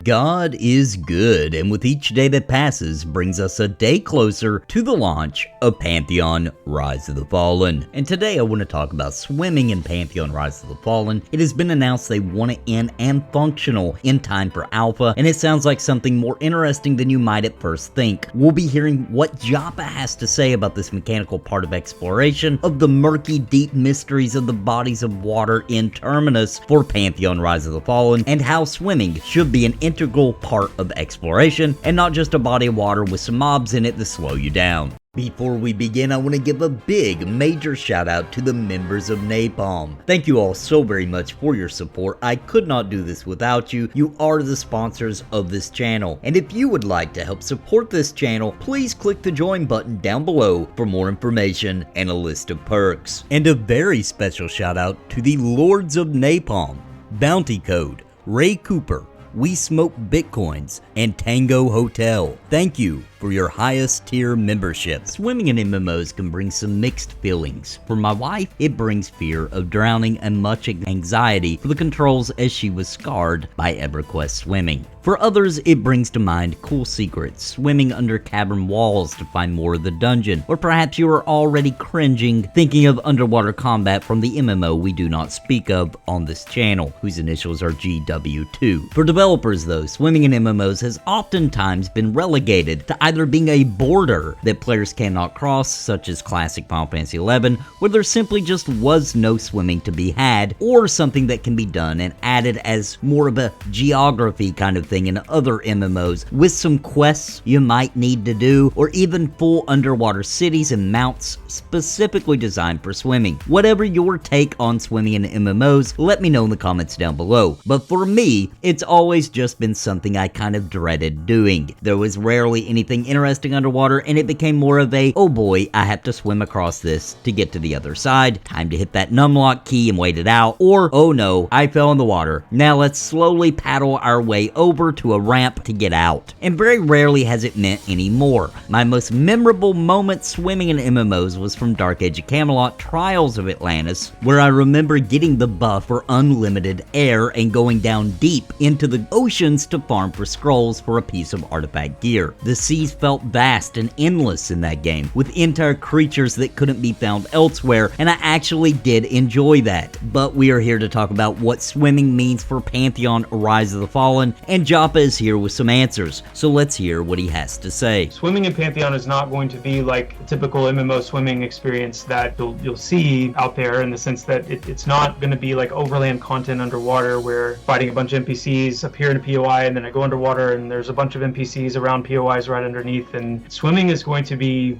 God is good, and with each day that passes brings us a day closer to the launch of Pantheon Rise of the Fallen. And today I want to talk about swimming in Pantheon Rise of the Fallen. It has been announced they want it in and functional in time for alpha, and it sounds like something more interesting than you might at first think. We'll be hearing what Joppa has to say about this mechanical part of exploration of the murky, deep mysteries of the bodies of water in Terminus for Pantheon Rise of the Fallen, and how swimming should be an integral part of exploration and not just a body of water with some mobs in it to slow you down. Before we begin, I want to give a big, major shout out to the members of Napalm. Thank you all so very much for your support. I could not do this without you. You are the sponsors of this channel. And if you would like to help support this channel, please click the join button down below for more information and a list of perks. And a very special shout out to the Lords of Napalm, Bounty Code, Ray Cooper, We Smoke Bitcoins, and Tango Hotel. Thank you for your highest tier membership. Swimming in MMOs can bring some mixed feelings. For my wife, it brings fear of drowning and much anxiety for the controls as she was scarred by EverQuest swimming. For others, it brings to mind cool secrets, swimming under cavern walls to find more of the dungeon, or perhaps you are already cringing thinking of underwater combat from the MMO we do not speak of on this channel, whose initials are GW2. For developers though, swimming in MMOs has oftentimes been relegated to either being a border that players cannot cross, such as classic Final Fantasy XI, where there simply just was no swimming to be had, or something that can be done and added as more of a geography kind of thing in other MMOs, with some quests you might need to do, or even full underwater cities and mounts specifically designed for swimming. Whatever your take on swimming in MMOs, let me know in the comments down below. But for me, it's always just been something I kind of dreaded doing. There was rarely anything interesting underwater, and it became more of a, oh boy, I have to swim across this to get to the other side, time to hit that numlock key and wait it out, or oh no, I fell in the water, now let's slowly paddle our way over to a ramp to get out. And very rarely has it meant any more. My most memorable moment swimming in MMOs was from Dark Age of Camelot Trials of Atlantis, where I remember getting the buff for unlimited air and going down deep into the oceans to farm for scrolls for a piece of artifact gear. The seas felt vast and endless in that game, with entire creatures that couldn't be found elsewhere, and I actually did enjoy that. But we are here to talk about what swimming means for Pantheon Rise of the Fallen, and Joppa is here with some answers, so let's hear what he has to say. Swimming in Pantheon is not going to be like a typical MMO swimming experience that you'll see out there, in the sense that it's not going to be like overland content underwater where fighting a bunch of NPCs appear in a POI and then I go underwater and there's a bunch of NPCs around POIs right underneath. And swimming is going to be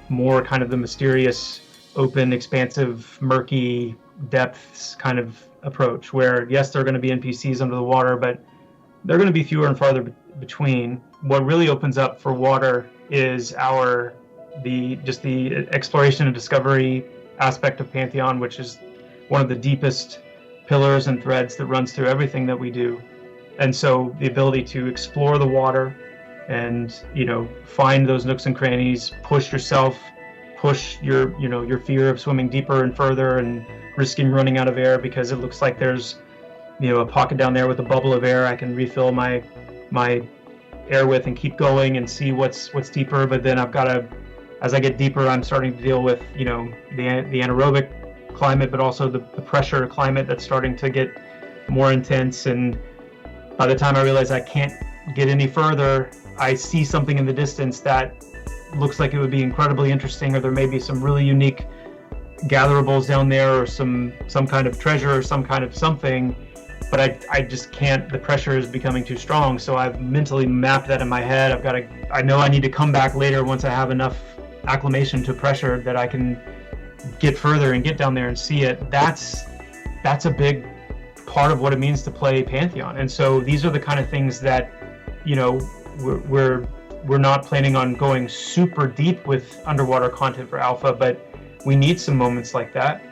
more kind of the mysterious, open, expansive, murky depths kind of approach, where yes, there are going to be NPCs under the water, but they're going to be fewer and farther between. What really opens up for water is the exploration and discovery aspect of Pantheon, which is one of the deepest pillars and threads that runs through everything that we do. And so the ability to explore the water and, find those nooks and crannies, push yourself, push your fear of swimming deeper and further and risking running out of air because it looks like there's, a pocket down there with a bubble of air. I can refill my air with and keep going and see what's deeper. But then as I get deeper, I'm starting to deal with, the anaerobic climate, but also the pressure climate that's starting to get more intense. And by the time I realize I can't get any further, I see something in the distance that looks like it would be incredibly interesting, or there may be some really unique gatherables down there, or some kind of treasure or some kind of something, but I just can't. The pressure is becoming too strong, so I've mentally mapped that in my head. I know I need to come back later once I have enough acclimation to pressure that I can get further and get down there and see it. That's a big part of what it means to play Pantheon. And so these are the kind of things that, we're not planning on going super deep with underwater content for alpha, but we need some moments like that.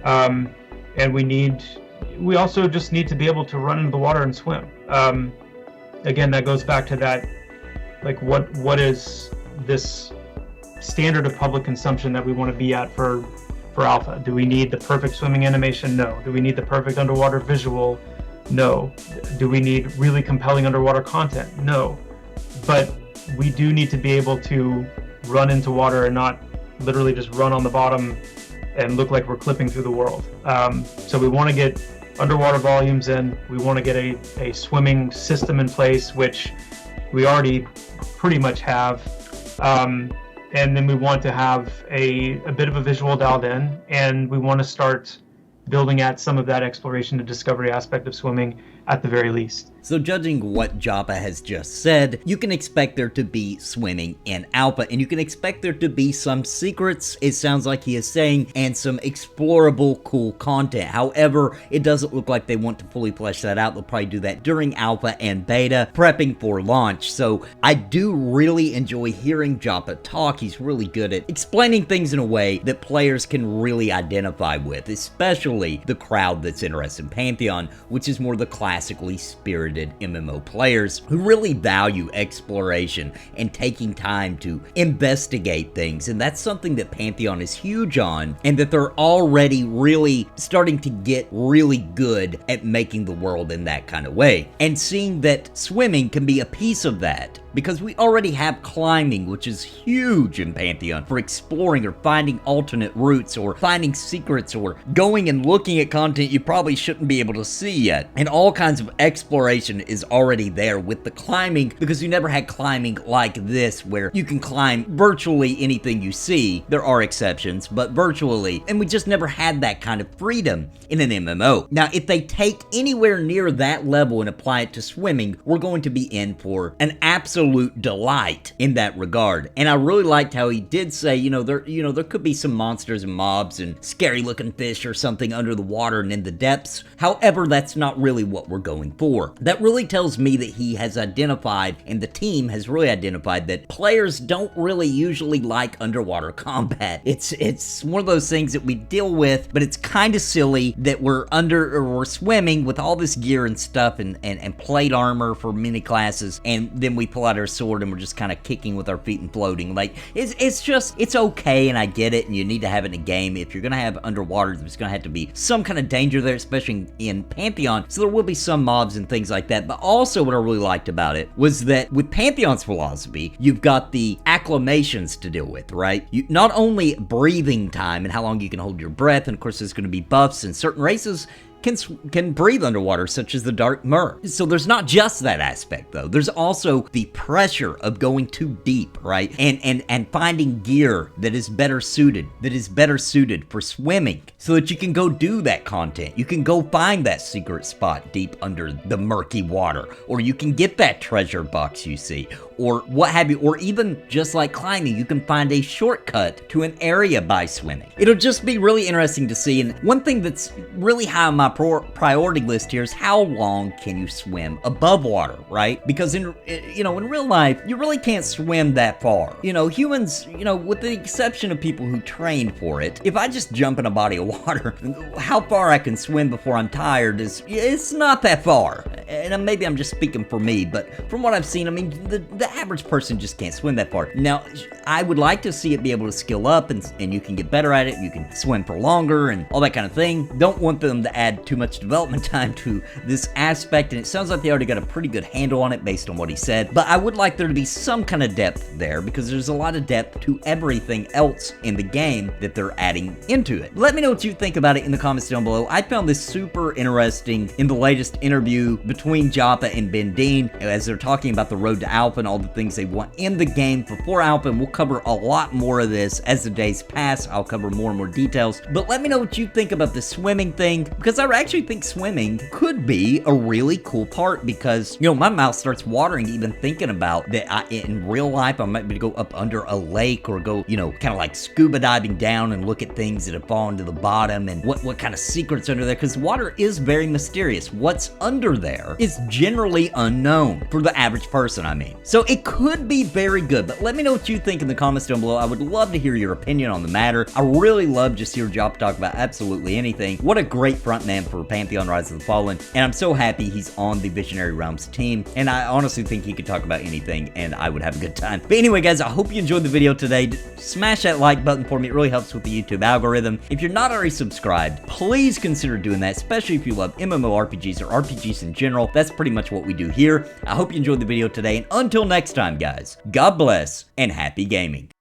And we also just need to be able to run into the water and swim. Again, that goes back to that, like what is this standard of public consumption that we want to be at for alpha? Do we need the perfect swimming animation? No. Do we need the perfect underwater visual? No. Do we need really compelling underwater content? No. But we do need to be able to run into water and not literally just run on the bottom and look like we're clipping through the world. So we want to get underwater volumes in. We want to get a swimming system in place, which we already pretty much have. And then we want to have a bit of a visual dialed in, and we want to start building at some of that exploration and discovery aspect of swimming at the very least. So judging what Joppa has just said, you can expect there to be swimming in alpha, and you can expect there to be some secrets, it sounds like he is saying, and some explorable cool content. However, it doesn't look like they want to fully flesh that out. They'll probably do that during alpha and beta, prepping for launch. So I do really enjoy hearing Joppa talk. He's really good at explaining things in a way that players can really identify with, especially the crowd that's interested in Pantheon, which is more the classically spirited MMO players who really value exploration and taking time to investigate things. And that's something that Pantheon is huge on, and that they're already really starting to get really good at making the world in that kind of way. And seeing that swimming can be a piece of that, because we already have climbing, which is huge in Pantheon for exploring or finding alternate routes or finding secrets or going and looking at content you probably shouldn't be able to see yet. And all kinds of exploration is already there with the climbing, because you never had climbing like this where you can climb virtually anything you see. There are exceptions, but virtually. And we just never had that kind of freedom in an MMO. Now, if they take anywhere near that level and apply it to swimming, we're going to be in for an absolute delight in that regard. And I really liked how he did say, there could be some monsters and mobs and scary looking fish or something under the water and in the depths. However, that's not really what we're going for. That really tells me that he has identified, and the team has really identified, that players don't really usually like underwater combat. It's one of those things that we deal with, but it's kind of silly that we're swimming with all this gear and stuff and plate armor for many classes, and then we pull out our sword and we're just kind of kicking with our feet and floating. Like, it's okay, and I get it, and you need to have it in a game. If you're gonna have underwater, there's gonna have to be some kind of danger there, especially in Pantheon, so there will be some mobs and things like that. But also what I really liked about it was that with Pantheon's philosophy, you've got the acclamations to deal with, right? You not only breathing time and how long you can hold your breath, and of course there's going to be buffs, and certain races can breathe underwater, such as the Dark Mer. So there's not just that aspect, though. There's also the pressure of going too deep, right? And finding gear that is better suited for swimming, so that you can go do that content. You can go find that secret spot deep under the murky water, or you can get that treasure box you see, or what have you, or even just like climbing, you can find a shortcut to an area by swimming. It'll just be really interesting to see. And one thing that's really high on my priority list here is how long can you swim above water, right? Because in real life, you really can't swim that far. Humans, with the exception of people who train for it, if I just jump in a body of water, how far I can swim before I'm tired it's not that far. And maybe I'm just speaking for me, but from what I've seen, I mean, the average person just can't swim that far. Now, I would like to see it be able to skill up, and you can get better at it, you can swim for longer and all that kind of thing. Don't want them to add too much development time to this aspect, and it sounds like they already got a pretty good handle on it based on what he said. But I would like there to be some kind of depth there, because there's a lot of depth to everything else in the game that they're adding into it. Let me know what you think about it in the comments down below. I found this super interesting in the latest interview between Joppa and Ben Dean, as they're talking about the road to alpha and all the things they want in the game before alpha, and we'll cover a lot more of this as the days pass. I'll cover more and more details, but let me know what you think about the swimming thing, because I actually think swimming could be a really cool part, because my mouth starts watering even thinking about that. In real life, I might be to go up under a lake, or go kind of like scuba diving down and look at things that have fallen to the bottom, and what kind of secrets under there, because water is very mysterious. What's under there? there is generally unknown, for the average person, I mean. So it could be very good, but let me know what you think in the comments down below. I would love to hear your opinion on the matter. I really love just hear Joppa talk about absolutely anything. What a great frontman for Pantheon Rise of the Fallen, and I'm so happy he's on the Visionary Realms team, and I honestly think he could talk about anything, and I would have a good time. But anyway, guys, I hope you enjoyed the video today. Smash that like button for me. It really helps with the YouTube algorithm. If you're not already subscribed, please consider doing that, especially if you love MMORPGs or RPGs in general. That's pretty much what we do here. I hope you enjoyed the video today, and until next time, guys, God bless and happy gaming.